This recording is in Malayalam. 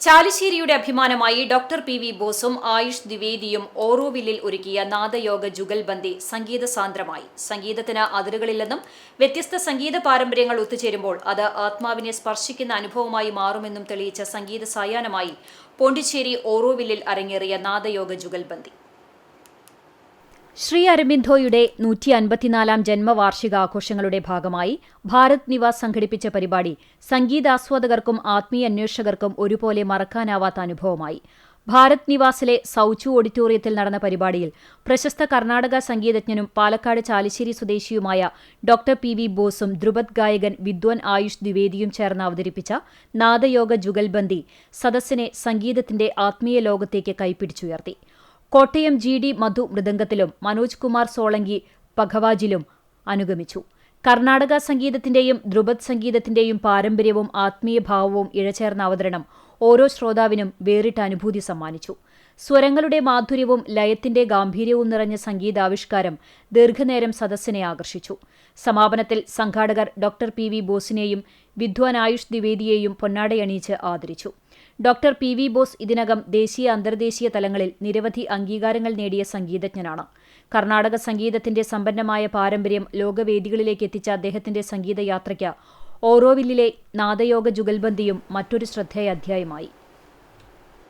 ചാലിശ്ശേരിയുടെ അഭിമാനമായി ഡോക്ടർ പി വി ബോസും ആയുഷ് ദ്വിവേദിയും ഓറോവില്ലിൽ ഒരുക്കിയ നാദയോഗ ജുഗൽബന്ദി സംഗീത സാന്ദ്രമായി. സംഗീതത്തിന് അതിരുകളില്ലെന്നും വ്യത്യസ്ത സംഗീത പാരമ്പര്യങ്ങൾ ഒത്തുചേരുമ്പോൾ അത് ആത്മാവിനെ സ്പർശിക്കുന്ന അനുഭവമായി മാറുമെന്നും തെളിയിച്ച സംഗീത സായാഹ്നമായി പോണ്ടിച്ചേരി ഓറോവില്ലിൽ അരങ്ങേറിയ നാദയോഗ ജുഗൽബന്ദി. ശ്രീ അരബിന്ദോയുടെ 154-ാം ജന്മവാർഷികാഘോഷങ്ങളുടെ ഭാഗമായി ഭാരത് നിവാസ് സംഘടിപ്പിച്ച പരിപാടി സംഗീതാസ്വാദകർക്കും ആത്മീയ അന്വേഷകർക്കും ഒരുപോലെ മറക്കാനാവാത്ത അനുഭവമായി. ഭാരത് നിവാസിലെ സൗച്ചു ഓഡിറ്റോറിയത്തിൽ നടന്ന പരിപാടിയിൽ പ്രശസ്ത കർണാടക സംഗീതജ്ഞനും പാലക്കാട് ചാലിശ്ശേരി സ്വദേശിയുമായ ഡോക്ടർ പി വി ബോസും ധ്രുപദ് ഗായകൻ വിദ്വാൻ ആയുഷ് ദ്വിവേദിയും ചേർന്ന് അവതരിപ്പിച്ച നാദയോഗ ജുഗൽബന്ദി സദസ്സിനെ സംഗീതത്തിന്റെ ആത്മീയ ലോകത്തേക്ക് കൈപ്പിടിച്ചുയർത്തി. കോട്ടയം GD മധു മൃദംഗത്തിലും മനോജ് കുമാർ സോളങ്കി പഖവാജിലും അനുഗമിച്ചു. കർണാടക സംഗീതത്തിന്റെയും ധ്രുപദ് സംഗീതത്തിന്റെയും പാരമ്പര്യവും ആത്മീയഭാവവും ഇഴചേർന്ന അവതരണം ഓരോ ശ്രോതാവിനും വേറിട്ട അനുഭൂതി സമ്മാനിച്ചു. സ്വരങ്ങളുടെ മാധുര്യവും ലയത്തിന്റെ ഗാംഭീര്യവും നിറഞ്ഞ സംഗീതാവിഷ്കാരം ദീർഘനേരം സദസ്സിനെ ആകർഷിച്ചു. സമാപനത്തിൽ സംഘാടകർ ഡോക്ടർ പി വി ബോസിനെയും വിദ്വാൻ ആയുഷ് ദ്വിവേദിയെയും പൊന്നാടയണിയിച്ച് ആദരിച്ചു. ഡോക്ടർ പി വി ബോസ് ഇതിനകം ദേശീയ അന്തർദേശീയ തലങ്ങളിൽ നിരവധി അംഗീകാരങ്ങൾ നേടിയ സംഗീതജ്ഞനാണ്. കർണാടക സംഗീതത്തിന്റെ സമ്പന്നമായ പാരമ്പര്യം ലോകവേദികളിലേക്ക് എത്തിച്ച അദ്ദേഹത്തിന്റെ സംഗീതയാത്രയ്ക്ക് ഓറോവില്ലിലെ നാദയോഗ ജുഗൽബന്ദിയും മറ്റൊരു ശ്രദ്ധേയ അധ്യായമായി.